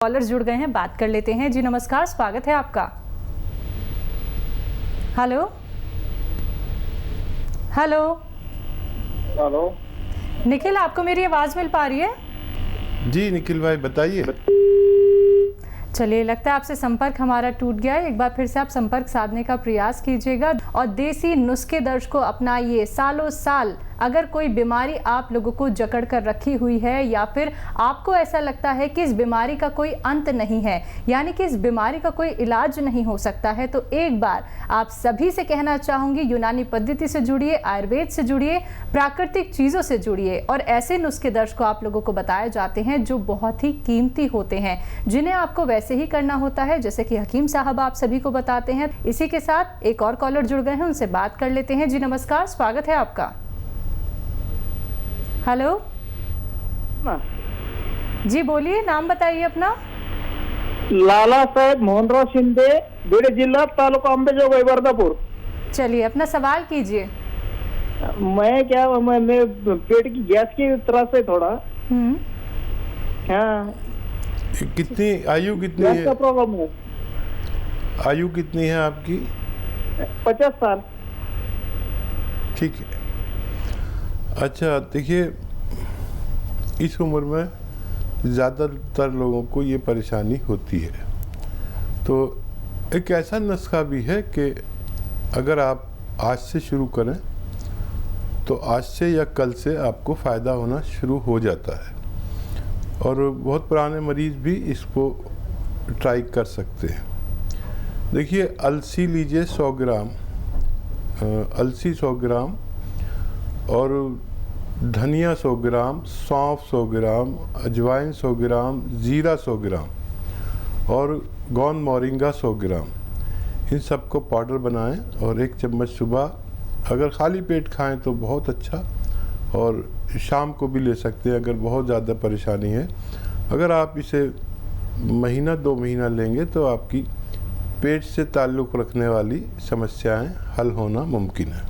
Callers जुड़ गए हैं, बात कर लेते हैं। जी नमस्कार, स्वागत है आपका। Hello hello hello. निखिल, आपको मेरी आवाज मिल पा रही है? जी निखिल भाई बताइए। चलिए, लगता है आपसे संपर्क हमारा टूट गया है। एक बार फिर से आप संपर्क साधने का प्रयास कीजिएगा और देसी नुस्खे दर्ज को अपनाइए। सालों साल अगर कोई बीमारी आप लोगों को जकड़ कर रखी हुई है या फिर आपको ऐसा लगता है कि इस बीमारी का कोई अंत नहीं है, यानी कि इस बीमारी का कोई इलाज नहीं हो सकता है, तो एक बार आप सभी से कहना चाहूँगी, यूनानी पद्धति से जुड़िए, आयुर्वेद से जुड़िए, प्राकृतिक चीज़ों से जुड़िए और ऐसे नुस्खे दर्ज को आप लोगों को बताए जाते हैं जो बहुत ही कीमती होते हैं, जिन्हें आपको वैसे ही करना होता है जैसे कि हकीम साहब आप सभी को बताते हैं। इसी के साथ एक और कॉलर जुड़ गए हैं, उनसे बात कर लेते हैं। जी नमस्कार, स्वागत है आपका। हेलो जी, बोलिए, नाम बताइए अपना। लाला साहेब मोहनराव शिंदे, बीड जिला, तालुका अंबेजोगाई, वर्धापुर। चलिए, अपना सवाल कीजिए। मैं पेट की गैस की त्रास है थोड़ा। हाँ। कितनी आयु कितनी गैस है? का प्रॉब्लम है। आयु कितनी है आपकी? 50 साल। ठीक है। अच्छा देखिए, इस उम्र में ज़्यादातर लोगों को ये परेशानी होती है। तो एक ऐसा नुस्खा भी है कि अगर आप आज से शुरू करें तो आज से या कल से आपको फ़ायदा होना शुरू हो जाता है और बहुत पुराने मरीज़ भी इसको ट्राई कर सकते हैं। देखिए, अलसी लीजिए 100 ग्राम, अलसी 100 ग्राम और धनिया 100 ग्राम, सौंफ 100 ग्राम, अजवाइन 100 ग्राम, ज़ीरा 100 ग्राम और गोंद मोरिंगा 100 ग्राम, इन सबको पाउडर बनाएं और 1 चम्मच सुबह अगर खाली पेट खाएं तो बहुत अच्छा, और शाम को भी ले सकते हैं अगर बहुत ज़्यादा परेशानी है। अगर आप इसे महीना 2 महीना लेंगे तो आपकी पेट से ताल्लुक़ रखने वाली समस्याएं हल होना मुमकिन है।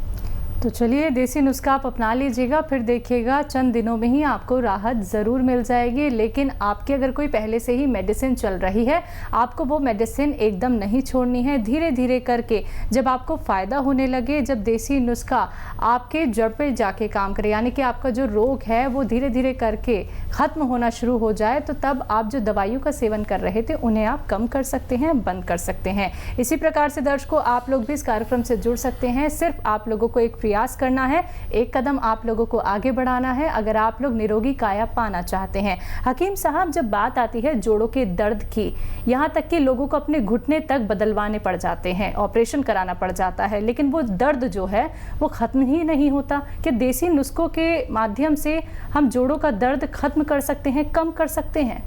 तो चलिए, देसी नुस्खा आप अपना लीजिएगा, फिर देखिएगा चंद दिनों में ही आपको राहत ज़रूर मिल जाएगी। लेकिन आपकी अगर कोई पहले से ही मेडिसिन चल रही है, आपको वो मेडिसिन एकदम नहीं छोड़नी है। धीरे धीरे करके जब आपको फ़ायदा होने लगे, जब देसी नुस्खा आपके जड़ पे जाके काम करे, यानी कि आपका जो रोग है वो धीरे धीरे करके ख़त्म होना शुरू हो जाए, तो तब आप जो दवाइयों का सेवन कर रहे थे उन्हें आप कम कर सकते हैं, बंद कर सकते हैं। इसी प्रकार से दर्शकों, आप लोग भी इस कार्यक्रम से जुड़ सकते हैं। सिर्फ आप लोगों को एक प्रयास करना है, एक कदम आप लोगों को आगे बढ़ाना है अगर आप लोग निरोगी काया पाना चाहते हैं। हकीम साहब, जब बात आती है जोड़ों के दर्द की, यहाँ तक कि लोगों को अपने घुटने तक बदलवाने पड़ जाते हैं, ऑपरेशन कराना पड़ जाता है, लेकिन वो दर्द जो है वो ख़त्म ही नहीं होता। कि देसी नुस्खों के माध्यम से हम जोड़ों का दर्द खत्म कर सकते हैं, कम कर सकते हैं?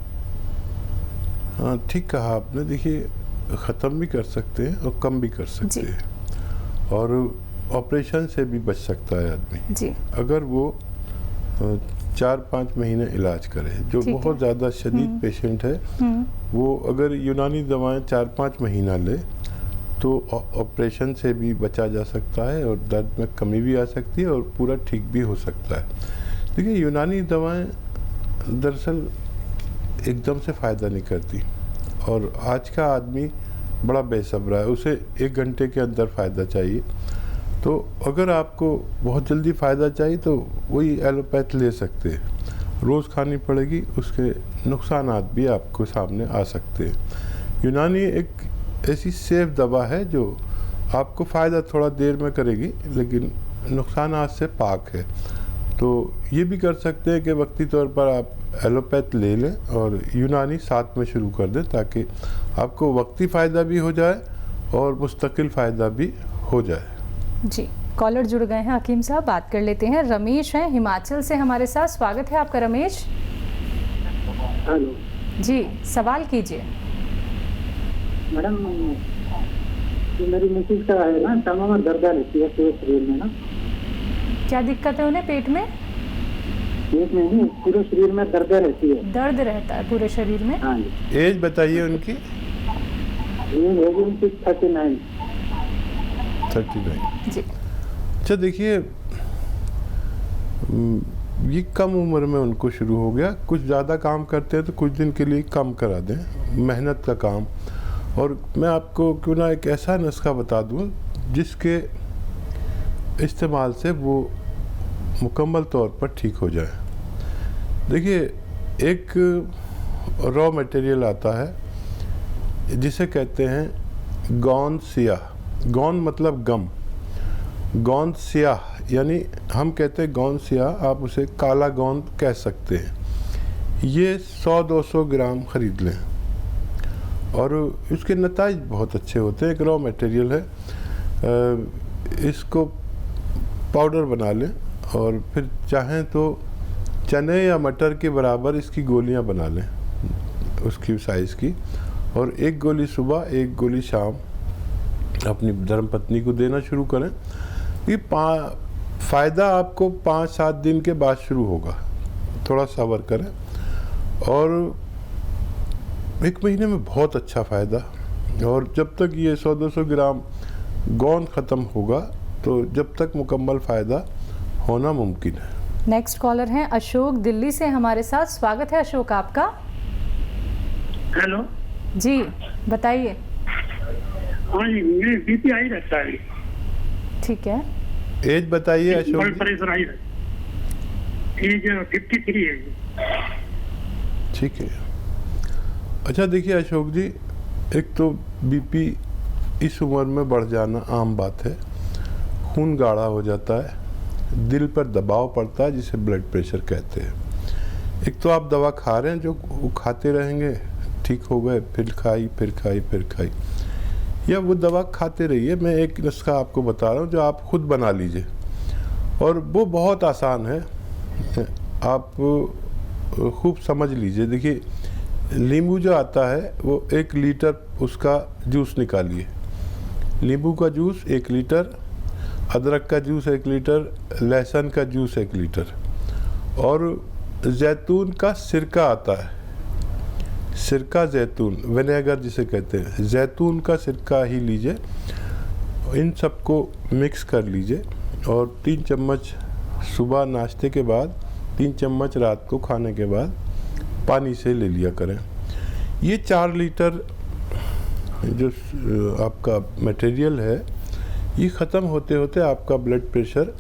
हाँ, ठीक कहा आपने। देखिए, ख़त्म भी कर सकते हैं और कम भी कर सकते हैं, और ऑपरेशन से भी बच सकता है आदमी जी। अगर वो 4-5 महीने इलाज करे। जो बहुत ज़्यादा शदीद पेशेंट है वो अगर यूनानी दवाएं 4-5 महीना ले तो ऑपरेशन से भी बचा जा सकता है और दर्द में कमी भी आ सकती है और पूरा ठीक भी हो सकता है। देखिए, यूनानी दवाएं दरअसल एकदम से फ़ायदा नहीं करती और आज का आदमी बड़ा बेसब्रा है, उसे 1 घंटे के अंदर फ़ायदा चाहिए। तो अगर आपको बहुत जल्दी फ़ायदा चाहिए तो वही एलोपैथ ले सकते हैं, रोज़ खानी पड़ेगी, उसके नुकसानात भी आपको सामने आ सकते हैं। यूनानी एक ऐसी सेफ दवा है जो आपको फ़ायदा थोड़ा देर में करेगी लेकिन नुकसानात से पाक है। तो ये भी कर सकते हैं कि वक्ती तौर पर आप एलोपैथ ले लें और यूनानी साथ में शुरू कर दें ताकि आपको वक्ती फ़ायदा भी हो जाए और मुस्तकिल फ़ायदा भी हो जाए। जी, कॉलर जुड़ गए हैं हकीम साहब, बात कर लेते हैं। रमेश हैं हिमाचल से हमारे साथ, स्वागत है आपका रमेश। हेलो जी, सवाल कीजिए। मैडम, मेरी मिसेज का है ना, टंगों में दर्द रहती है पूरे शरीर में ना। क्या दिक्कत है उन्हें? पेट में? पेट में नहीं, पूरे शरीर में दर्द रहती है। दर्द रहता है पूरे शरीर में? हाँ जी। एज बताइए उनकी। एज होगी उनकी 39। 39 जी। अच्छा देखिए, ये कम उम्र में उनको शुरू हो गया। कुछ ज़्यादा काम करते हैं तो कुछ दिन के लिए कम करा दें, मेहनत का काम। और मैं आपको क्यों ना एक ऐसा नुस्खा बता दूं जिसके इस्तेमाल से वो मुकम्मल तौर पर ठीक हो जाए। देखिए, एक रॉ मटेरियल आता है जिसे कहते हैं गौन सियाह। गौन मतलब गम, गौन सियाह यानी हम कहते हैं गौन सियाह, आप उसे काला गौन कह सकते हैं। ये 100-200 ग्राम ख़रीद लें और इसके नताइज बहुत अच्छे होते हैं। एक रॉ मटेरियल है, इसको पाउडर बना लें और फिर चाहें तो चने या मटर के बराबर इसकी गोलियां बना लें, उसकी साइज़ की, और एक गोली सुबह एक गोली शाम अपनी धर्मपत्नी को देना शुरू करें। ये फ़ायदा आपको 5-7 दिन के बाद शुरू होगा, थोड़ा सब्र करें और 1 महीने में बहुत अच्छा फ़ायदा। और जब तक ये 100-200 ग्राम गौन ख़त्म होगा तो जब तक मुकम्मल फ़ायदा होना मुमकिन है। नेक्स्ट कॉलर हैं अशोक दिल्ली से हमारे साथ। स्वागत है अशोक आपका। हेलो जी बताइए। हाँ जी, मेरे बीपी हाई रहता है। ठीक है, एज बताइए अशोक ब्लड जी। प्रेशर हाई रहता है। एज 53 है जी। ठीक है। अच्छा देखिए अशोक जी, एक तो बीपी इस उम्र में बढ़ जाना आम बात है। खून गाढ़ा हो जाता है, दिल पर दबाव पड़ता है जिसे ब्लड प्रेशर कहते हैं। एक तो आप दवा खा रहे हैं, जो वो खाते रहेंगे, ठीक हो गए, फिर खाई फिर खाई फिर खाई, या वो दवा खाते रहिए। मैं एक नुस्खा आपको बता रहा हूँ जो आप खुद बना लीजिए और वो बहुत आसान है, आप खूब समझ लीजिए। देखिए, नींबू जो आता है वो 1 लीटर उसका जूस निकालिए। नींबू का जूस 1 लीटर, अदरक का जूस 1 लीटर, लहसुन का जूस 1 लीटर, और जैतून का सिरका आता है, सिरका जैतून, विनेगर जिसे कहते हैं, जैतून का सिरका ही लीजिए। इन सबको मिक्स कर लीजिए और 3 चम्मच सुबह नाश्ते के बाद, 3 चम्मच रात को खाने के बाद पानी से ले लिया करें। ये 4 लीटर जो आपका मटेरियल है, ये ख़त्म होते होते आपका ब्लड प्रेशर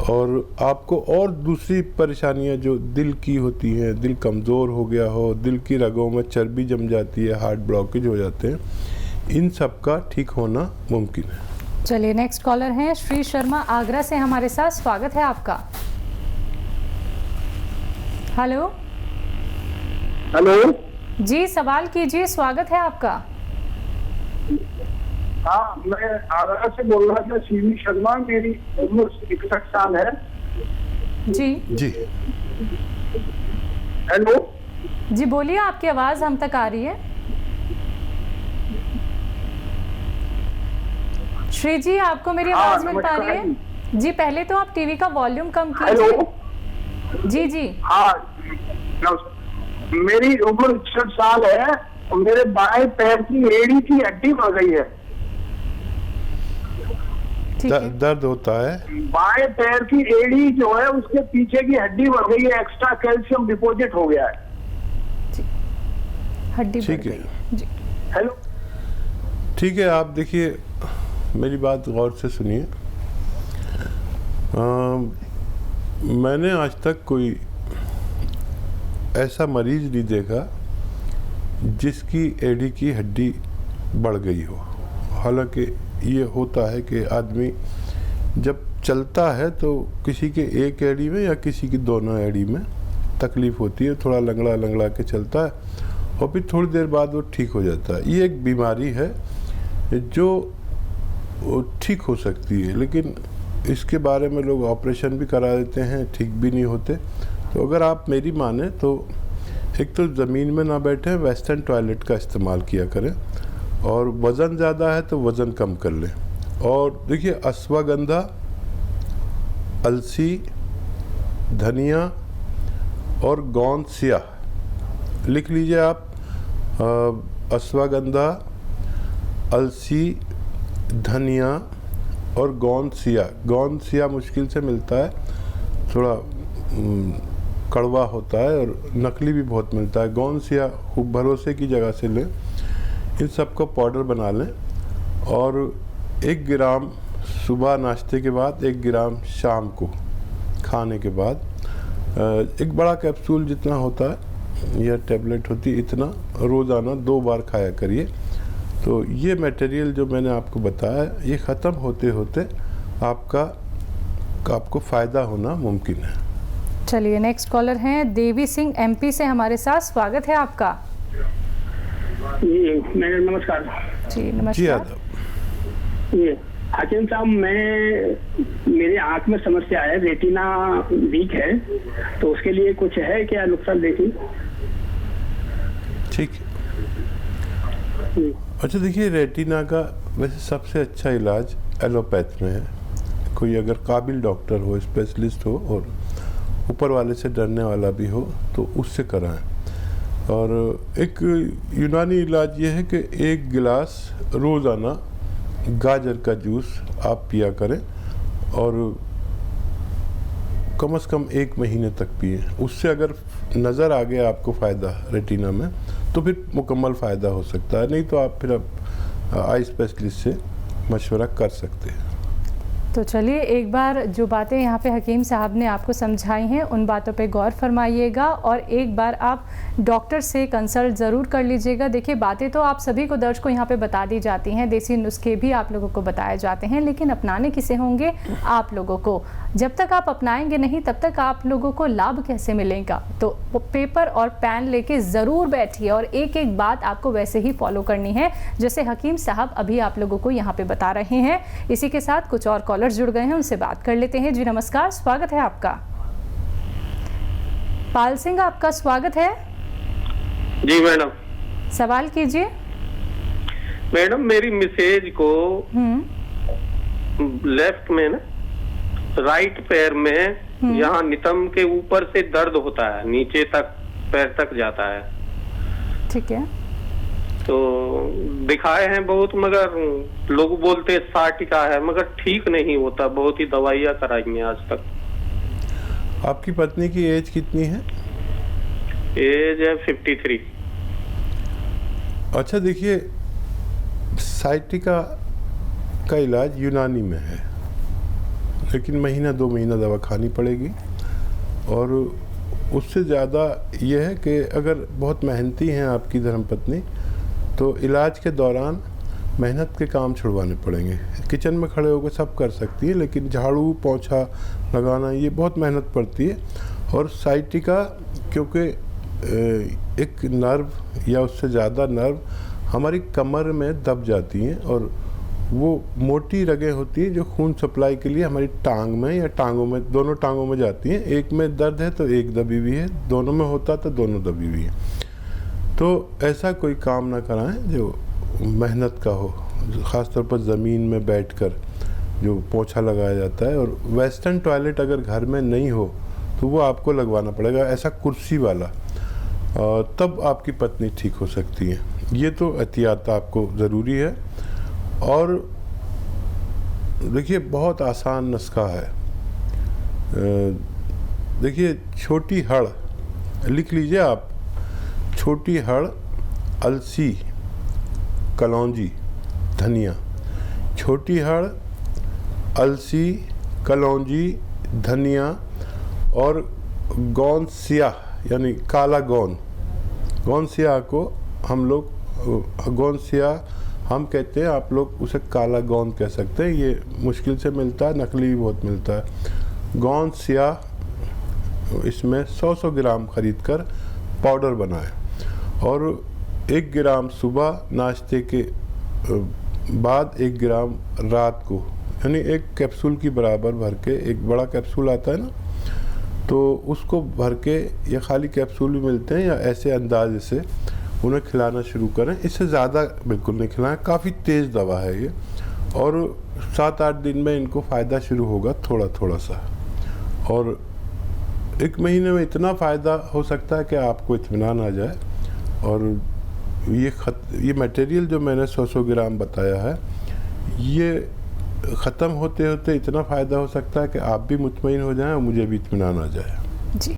और आपको और दूसरी परेशानियां जो दिल की होती हैं, दिल कमज़ोर हो गया हो, दिल की रगों में चर्बी जम जाती है, हार्ट ब्लॉकेज हो जाते हैं, इन सब का ठीक होना मुमकिन है। चलिए नेक्स्ट कॉलर हैं श्री शर्मा आगरा से हमारे साथ। स्वागत है आपका। हेलो हेलो जी, सवाल कीजिए, स्वागत है आपका। हाँ, मैं आगरा से बोल रहा था, श्री शर्मा। मेरी उम्र 61 साल है। जी जी हेलो जी बोलिए, आपकी आवाज़ हम तक आ रही है। श्री जी, आपको मेरी आवाज़ मिल पा रही है? जी पहले तो आप टीवी का वॉल्यूम कम कीजिए। हेलो जी जी हाँ, मेरी उम्र 61 साल है और मेरे बाएं पैर की एड़ी की हड्डी बढ़ गई है। ठीक है। दर्द होता है? बाएं पैर की एड़ी जो है उसके पीछे की हड्डी बढ़ गई है, एक्स्ट्रा कैल्शियम डिपॉजिट हो गया है। हड्डी बढ़ ठीक है। गई। जी हेलो ठीक है, आप देखिए मेरी बात गौर से सुनिए। मैंने आज तक कोई ऐसा मरीज नहीं देखा जिसकी एड़ी की हड्डी बढ़ गई हो। हालांकि ये होता है कि आदमी जब चलता है तो किसी के एक एड़ी में या किसी की दोनों एड़ी में तकलीफ़ होती है, थोड़ा लंगड़ा लंगड़ा के चलता है और फिर थोड़ी देर बाद वो ठीक हो जाता है। ये एक बीमारी है जो ठीक हो सकती है, लेकिन इसके बारे में लोग ऑपरेशन भी करा देते हैं, ठीक भी नहीं होते। तो अगर आप मेरी माने तो एक तो ज़मीन में ना बैठें, वेस्टर्न टॉयलेट का इस्तेमाल किया करें, और वज़न ज़्यादा है तो वज़न कम कर लें। और देखिए, अश्वगंधा, अलसी, धनिया और गोंद सियाह लिख लीजिए आप। अश्वगंधा, अलसी, धनिया और गोंद सियाह। गोंद सियाह मुश्किल से मिलता है, थोड़ा कड़वा होता है और नकली भी बहुत मिलता है। गौंस या खूब भरोसे की जगह से लें, इन सब का पाउडर बना लें और 1 ग्राम सुबह नाश्ते के बाद, 1 ग्राम शाम को खाने के बाद, एक बड़ा कैप्सूल जितना होता है या टेबलेट होती है इतना रोज़ाना 2 बार खाया करिए। तो ये मटेरियल जो मैंने आपको बताया ये ख़त्म होते होते आपको फ़ायदा होना मुमकिन है। चलिए नेक्स्ट कॉलर हैं देवी सिंह MP से हमारे साथ, स्वागत है आपका। जी मैडम नमस्कार। जी जी नमस्कार। आदाब। ये हाकिम साहब, मेरे आंख में समस्या है, रेटिना वीक है, तो उसके लिए कुछ है क्या नुस्खा देखिए? ठीक है। अच्छा देखिए, रेटिना का वैसे सबसे अच्छा इलाज एलोपैथ में है। कोई अगर काबिल डॉक्टर हो, स्पेशलिस्ट हो और ऊपर वाले से डरने वाला भी हो तो उससे कराएं। और एक यूनानी इलाज ये है कि 1 गिलास रोज़ाना गाजर का जूस आप पिया करें और कम से कम 1 महीने तक पिए। उससे अगर नज़र आ गया आपको फ़ायदा रेटिना में तो फिर मुकम्मल फ़ायदा हो सकता है, नहीं तो आप फिर आई स्पेशलिस्ट से मशवरा कर सकते हैं। तो चलिए एक बार जो बातें यहाँ पे हकीम साहब ने आपको समझाई हैं उन बातों पे गौर फरमाइएगा और एक बार आप डॉक्टर से कंसल्ट ज़रूर कर लीजिएगा। देखिए बातें तो आप सभी को दर्शकों यहाँ पे बता दी जाती हैं, देसी नुस्खे भी आप लोगों को बताए जाते हैं, लेकिन अपनाने किसे होंगे? आप लोगों को। जब तक आप अपनाएंगे नहीं तब तक आप लोगों को लाभ कैसे मिलेगा? तो पेपर और पेन लेके ज़रूर बैठिए और एक एक बात आपको वैसे ही फॉलो करनी है जैसे हकीम साहब अभी आप लोगों को यहाँ पे बता रहे हैं। इसी के साथ कुछ और कॉलर जुड़ गए हैं, उनसे बात कर लेते हैं। जी नमस्कार, स्वागत है आपका। पाल सिंह आपका स्वागत है। जी मैडम। सवाल कीजिए। मैडम मेरी मिसेज को लेफ्ट में ना, राइट पैर में यहाँ नितंब के ऊपर से दर्द होता है, नीचे तक पैर तक जाता है। ठीक है। तो दिखाए हैं बहुत, मगर लोग बोलते साटिका है, मगर ठीक नहीं होता। बहुत ही दवाइयाँ कराई हैं आज तक। आपकी पत्नी की एज कितनी है? एज है 53। अच्छा देखिए, साइटिका का इलाज यूनानी में है, लेकिन महीना 2 महीना दवा खानी पड़ेगी। और उससे ज़्यादा यह है कि अगर बहुत मेहनती हैं आपकी धर्मपत्नी तो इलाज के दौरान मेहनत के काम छुड़वाने पड़ेंगे। किचन में खड़े होकर सब कर सकती है, लेकिन झाड़ू पोंछा लगाना ये बहुत मेहनत पड़ती है। और साइटिका क्योंकि एक नर्व या उससे ज़्यादा नर्व हमारी कमर में दब जाती हैं और वो मोटी रगें होती हैं जो खून सप्लाई के लिए हमारी टांग में या टांगों में, दोनों टांगों में जाती हैं। एक में दर्द है तो एक दबी हुई है, दोनों में होता तो दोनों दबी हुई है। तो ऐसा कोई काम ना कराएं जो मेहनत का हो, ख़ासतौर पर ज़मीन में बैठकर जो पोंछा लगाया जाता है। और वेस्टर्न टॉयलेट अगर घर में नहीं हो तो वो आपको लगवाना पड़ेगा, ऐसा कुर्सी वाला, तब आपकी पत्नी ठीक हो सकती है। ये तो एहतियात आपको ज़रूरी है। और देखिए बहुत आसान नुस्खा है। देखिए छोटी हड़ लिख लीजिए आप, छोटी हड़, अलसी, कलौंजी, धनिया। छोटी हड़, अलसी, कलौंजी, धनिया और गोंद स्याह यानी काला गोंद। गोंद स्याह को हम लोग गोंद स्याह हम कहते हैं, आप लोग उसे काला गोंद कह सकते हैं। ये मुश्किल से मिलता है, नकली भी बहुत मिलता है। गोंद स्याह इसमें 100 ग्राम खरीद कर पाउडर बनाएं और 1 ग्राम सुबह नाश्ते के बाद, 1 ग्राम रात को, यानी 1 कैप्सूल की बराबर भर के, एक बड़ा कैप्सूल आता है ना, तो उसको भर के, या खाली कैप्सूल भी मिलते हैं, या ऐसे अंदाजे से उन्हें खिलाना शुरू करें। इससे ज़्यादा बिल्कुल नहीं खिलाएं, काफ़ी तेज़ दवा है ये। और 7-8 दिन में इनको फ़ायदा शुरू होगा थोड़ा थोड़ा सा, और 1 महीने में इतना फ़ायदा हो सकता है कि आपको इत्मीनान आ जाए। और ये मटेरियल जो मैंने 100 ग्राम बताया है, ये ख़त्म होते होते इतना फ़ायदा हो सकता है कि आप भी मुतमईन हो जाएं और मुझे भी इत्मीनान आ जाए। जी।